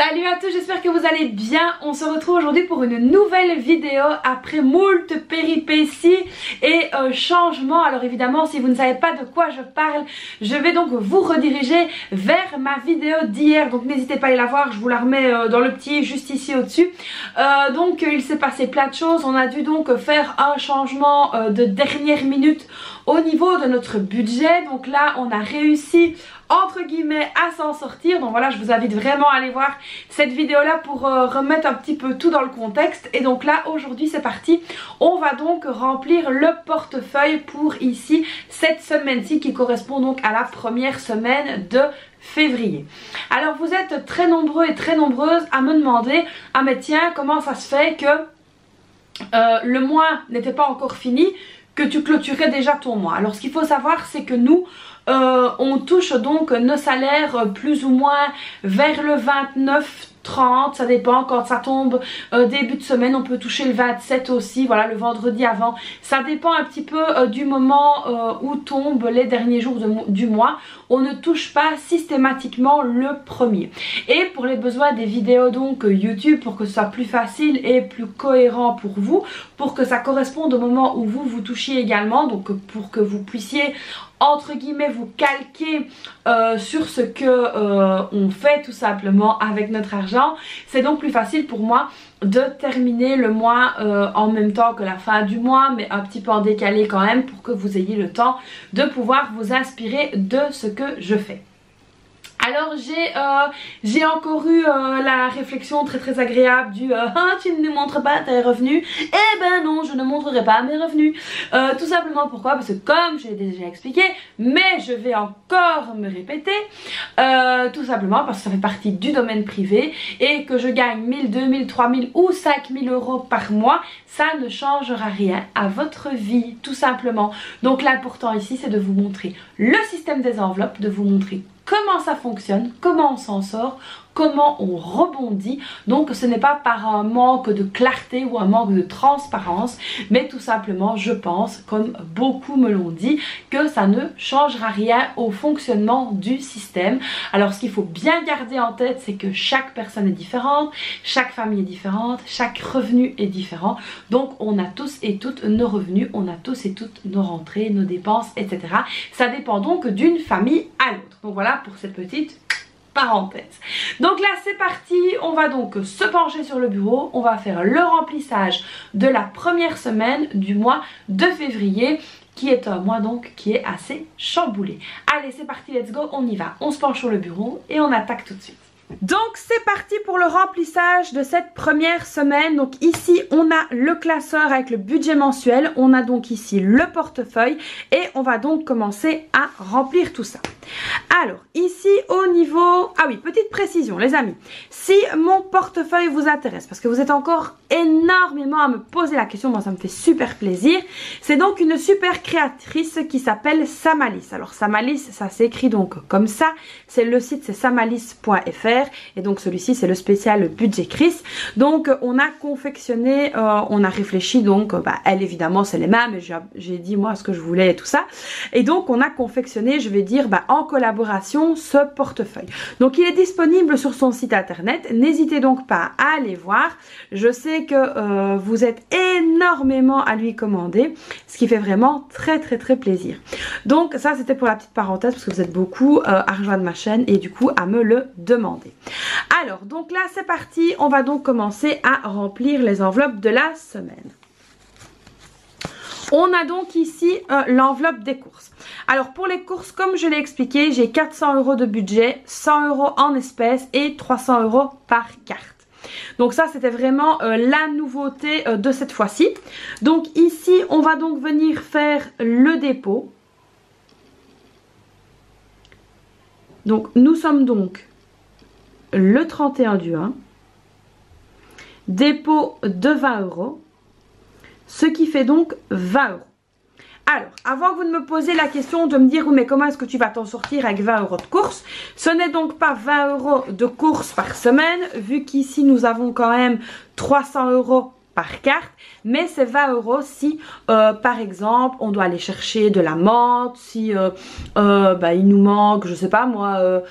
Salut à tous, j'espère que vous allez bien. On se retrouve aujourd'hui pour une nouvelle vidéo après moult péripéties et changements. Alors évidemment, si vous ne savez pas de quoi je parle, je vais donc vous rediriger vers ma vidéo d'hier. Donc n'hésitez pas à aller la voir, je vous la remets dans le petit juste ici au-dessus. Donc il s'est passé plein de choses. On a dû donc faire un changement de dernière minute au niveau de notre budget. Donc là, on a réussi entre guillemets à s'en sortir. Donc voilà, je vous invite vraiment à aller voir cette vidéo là pour remettre un petit peu tout dans le contexte. Et donc là aujourd'hui c'est parti, on va donc remplir le portefeuille pour ici cette semaine-ci qui correspond donc à la première semaine de février. Alors vous êtes très nombreux et très nombreuses à me demander: ah mais tiens, comment ça se fait que le mois n'était pas encore fini, que tu clôturais déjà ton mois? Alors ce qu'il faut savoir, c'est que nous on touche donc nos salaires plus ou moins vers le 29-30, ça dépend, quand ça tombe début de semaine on peut toucher le 27 aussi, voilà, le vendredi avant, ça dépend un petit peu du moment où tombent les derniers jours du mois. On ne touche pas systématiquement le premier. Et pour les besoins des vidéos donc YouTube, pour que ce soit plus facile et plus cohérent pour vous, pour que ça corresponde au moment où vous touchiez également, donc pour que vous puissiez entre guillemets vous calquer sur ce que on fait tout simplement avec notre argent, c'est donc plus facile pour moi de terminer le mois en même temps que la fin du mois, mais un petit peu en décalé quand même, pour que vous ayez le temps de pouvoir vous inspirer de ce que je fais. Alors j'ai encore eu la réflexion très agréable du tu ne nous montres pas tes revenus. Eh ben non, je ne montrerai pas mes revenus. Tout simplement pourquoi? Parce que comme je l'ai déjà expliqué, mais je vais encore me répéter, tout simplement parce que ça fait partie du domaine privé et que je gagne 1000, 2000, 3000 ou 5000 euros par mois, ça ne changera rien à votre vie tout simplement. Donc l'important ici c'est de vous montrer le système des enveloppes, de vous montrer comment ça fonctionne, comment on s'en sort, comment on rebondit. Donc ce n'est pas par un manque de clarté ou un manque de transparence, mais tout simplement je pense, comme beaucoup me l'ont dit, que ça ne changera rien au fonctionnement du système. Alors ce qu'il faut bien garder en tête, c'est que chaque personne est différente, chaque famille est différente, chaque revenu est différent. Donc on a tous et toutes nos revenus, on a tous et toutes nos rentrées, nos dépenses, etc. Ça dépend donc d'une famille à l'autre. Donc voilà pour cette petite parenthèse. Donc là c'est parti, on va donc se pencher sur le bureau, on va faire le remplissage de la première semaine du mois de février, qui est un mois donc qui est assez chamboulé. Allez c'est parti, let's go, on y va, on se penche sur le bureau et on attaque tout de suite. Donc c'est parti pour le remplissage de cette première semaine. Donc ici on a le classeur avec le budget mensuel, on a donc ici le portefeuille et on va donc commencer à remplir tout ça. Alors ici au niveau, ah oui, petite précision les amis, si mon portefeuille vous intéresse, parce que vous êtes encore énormément à me poser la question, moi ça me fait super plaisir, c'est donc une super créatrice qui s'appelle Samalis. Alors Samalis ça s'écrit donc comme ça, c'est le site, c'est samalis.fr. Et donc celui-ci c'est le spécial budget Chris. Donc on a confectionné, on a réfléchi, donc elle évidemment c'est les mêmes, j'ai dit moi ce que je voulais et tout ça. Et donc on a confectionné, je vais dire en collaboration, ce portefeuille. Donc il est disponible sur son site internet, n'hésitez donc pas à aller voir. Je sais que vous êtes énormément à lui commander, ce qui fait vraiment très plaisir. Donc ça c'était pour la petite parenthèse, parce que vous êtes beaucoup à rejoindre ma chaîne et du coup à me le demander. Alors donc là c'est parti, on va donc commencer à remplir les enveloppes de la semaine. On a donc ici l'enveloppe des courses. Alors pour les courses, comme je l'ai expliqué, j'ai 400 euros de budget, 100 euros en espèces et 300 euros par carte. Donc ça c'était vraiment la nouveauté de cette fois-ci. Donc ici on va donc venir faire le dépôt. Donc nous sommes donc le 31 du 1, dépôt de 20 euros, ce qui fait donc 20 euros. Alors, avant que vous ne me posiez la question de me dire oui, mais comment est-ce que tu vas t'en sortir avec 20 euros de course, ce n'est donc pas 20 euros de course par semaine, vu qu'ici nous avons quand même 300 euros par carte, mais c'est 20 € si par exemple on doit aller chercher de la menthe, si il nous manque, je sais pas moi,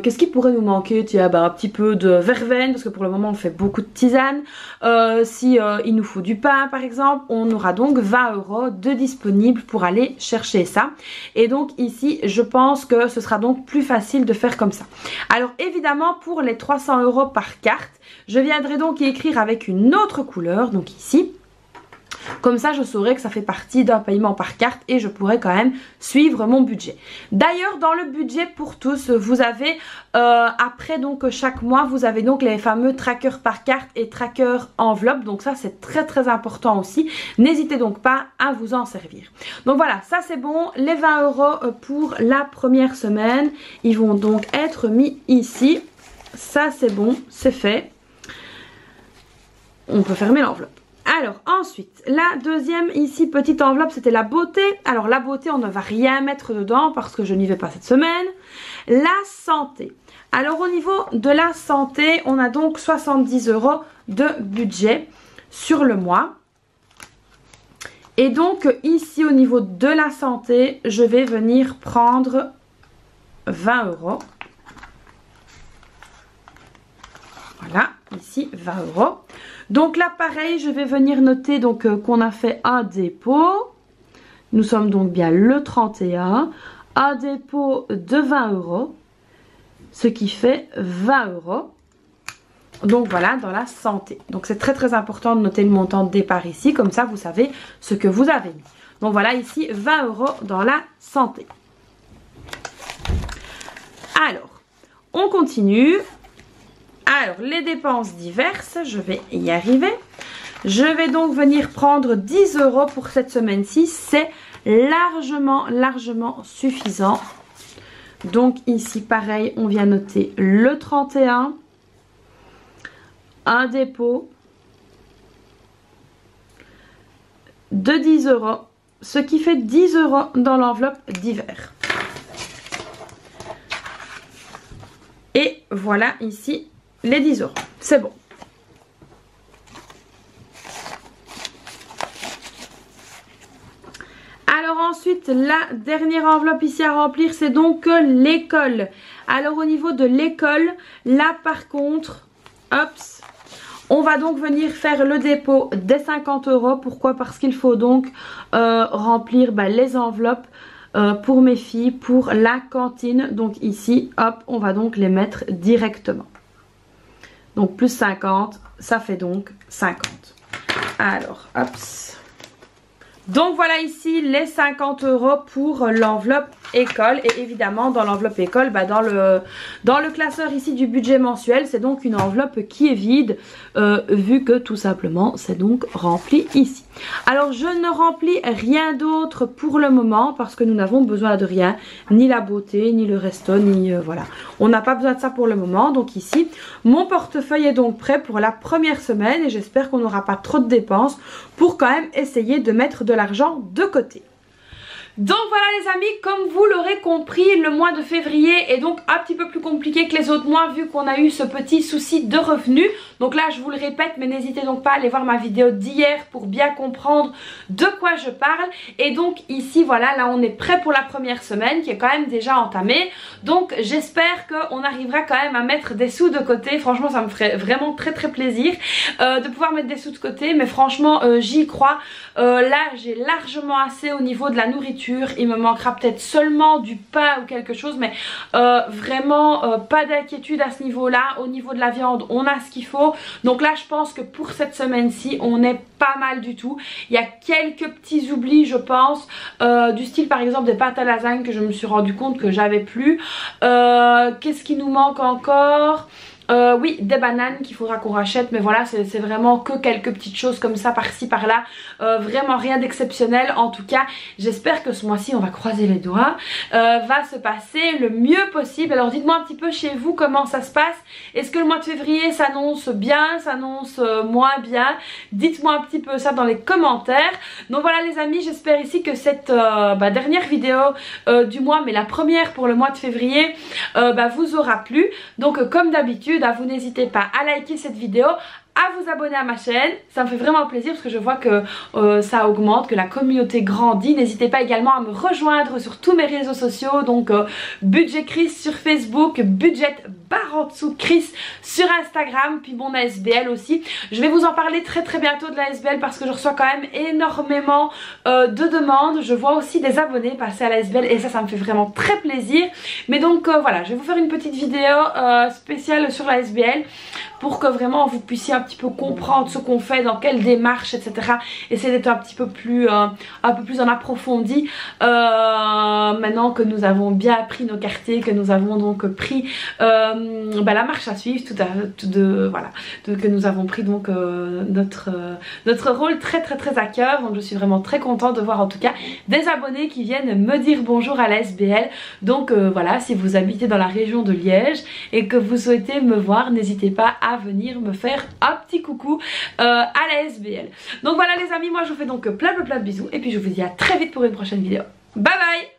qu'est-ce qui pourrait nous manquer, tiens, un petit peu de verveine parce que pour le moment on fait beaucoup de tisane, si il nous faut du pain par exemple, on aura donc 20 € de disponible pour aller chercher ça. Et donc ici je pense que ce sera donc plus facile de faire comme ça. Alors évidemment pour les 300 € par carte, je viendrai donc y écrire avec une autre couleur, donc ici. Comme ça je saurai que ça fait partie d'un paiement par carte et je pourrai quand même suivre mon budget. D'ailleurs dans le budget pour tous, vous avez après donc chaque mois, vous avez donc les fameux trackers par carte et trackers enveloppe. Donc ça c'est très important aussi. N'hésitez donc pas à vous en servir. Donc voilà, ça c'est bon. Les 20 € pour la première semaine, ils vont donc être mis ici. Ça c'est bon, c'est fait. On peut fermer l'enveloppe. Alors ensuite, la deuxième ici petite enveloppe, c'était la beauté. Alors la beauté, on ne va rien mettre dedans parce que je n'y vais pas cette semaine. La santé. Alors au niveau de la santé, on a donc 70 € de budget sur le mois. Et donc ici au niveau de la santé, je vais venir prendre 20 €. Voilà, ici 20 €. Donc là pareil, je vais venir noter donc qu'on a fait un dépôt. Nous sommes donc bien le 31. Un dépôt de 20 €, ce qui fait 20 €. Donc voilà, dans la santé. Donc c'est très important de noter le montant de départ ici, comme ça vous savez ce que vous avez mis. Donc voilà ici 20 € dans la santé. Alors, on continue. Alors, les dépenses diverses, je vais y arriver. Je vais donc venir prendre 10 € pour cette semaine-ci. C'est largement suffisant. Donc ici, pareil, on vient noter le 31. Un dépôt de 10 €. Ce qui fait 10 € dans l'enveloppe d'hiver. Et voilà ici les 10 €. C'est bon. Alors ensuite, la dernière enveloppe ici à remplir, c'est donc l'école. Alors au niveau de l'école, là par contre, hop, on va donc venir faire le dépôt des 50 €. Pourquoi? Parce qu'il faut donc remplir les enveloppes pour mes filles, pour la cantine. Donc ici, hop, on va donc les mettre directement. Donc plus 50, ça fait donc 50. Alors, hop. Donc voilà ici les 50 € pour l'enveloppe école. Et évidemment dans l'enveloppe école, dans le classeur ici du budget mensuel, c'est donc une enveloppe qui est vide, vu que tout simplement c'est donc rempli ici. Alors je ne remplis rien d'autre pour le moment parce que nous n'avons besoin de rien, ni la beauté, ni le resto, ni voilà. On n'a pas besoin de ça pour le moment. Donc ici, mon portefeuille est donc prêt pour la première semaine et j'espère qu'on n'aura pas trop de dépenses pour quand même essayer de mettre de l'argent de côté. Donc voilà les amis, comme vous l'aurez compris, le mois de février est donc un petit peu plus compliqué que les autres mois vu qu'on a eu ce petit souci de revenus. Donc là je vous le répète, mais n'hésitez donc pas à aller voir ma vidéo d'hier pour bien comprendre de quoi je parle. Et donc ici voilà, là on est prêt pour la première semaine qui est quand même déjà entamée. Donc j'espère qu'on arrivera quand même à mettre des sous de côté. Franchement ça me ferait vraiment très plaisir de pouvoir mettre des sous de côté. Mais franchement j'y crois. Là j'ai largement assez au niveau de la nourriture. Il me manquera peut-être seulement du pain ou quelque chose, mais vraiment pas d'inquiétude à ce niveau là. Au niveau de la viande on a ce qu'il faut. Donc là je pense que pour cette semaine-ci on est pas mal du tout. Il y a quelques petits oublis je pense, du style par exemple des pâtes à lasagne que je me suis rendu compte que j'avais plus. Qu'est-ce qui nous manque encore? Oui, des bananes qu'il faudra qu'on rachète, mais voilà c'est vraiment que quelques petites choses comme ça par-ci par-là, vraiment rien d'exceptionnel. En tout cas j'espère que ce mois-ci, on va croiser les doigts, va se passer le mieux possible. Alors dites-moi un petit peu chez vous comment ça se passe. Est-ce que le mois de février s'annonce bien, s'annonce moins bien? Dites-moi un petit peu ça dans les commentaires. Donc voilà les amis, j'espère ici que cette dernière vidéo du mois, mais la première pour le mois de février, vous aura plu. Donc comme d'habitude, vous n'hésitez pas à liker cette vidéo, à vous abonner à ma chaîne, ça me fait vraiment plaisir parce que je vois que ça augmente, que la communauté grandit. N'hésitez pas également à me rejoindre sur tous mes réseaux sociaux, donc Budget Chris sur Facebook, Budget barre en dessous Chris sur Instagram, puis mon ASBL aussi. Je vais vous en parler très bientôt de l'ASBL parce que je reçois quand même énormément de demandes. Je vois aussi des abonnés passer à l'ASBL et ça me fait vraiment très plaisir. Mais donc voilà, je vais vous faire une petite vidéo spéciale sur l'ASBL pour que vraiment vous puissiez un petit peu comprendre ce qu'on fait, dans quelle démarche, etc. Essayer d'être un petit peu plus en approfondi maintenant que nous avons bien appris nos quartiers, que nous avons donc pris la marche à suivre, que nous avons pris donc notre rôle très à cœur. Donc je suis vraiment très contente de voir en tout cas des abonnés qui viennent me dire bonjour à la SBL. Donc voilà, si vous habitez dans la région de Liège et que vous souhaitez me voir, n'hésitez pas à venir me faire un petit coucou à la SBL. Donc voilà les amis, moi je vous fais donc plein de bisous et puis je vous dis à très vite pour une prochaine vidéo. Bye bye.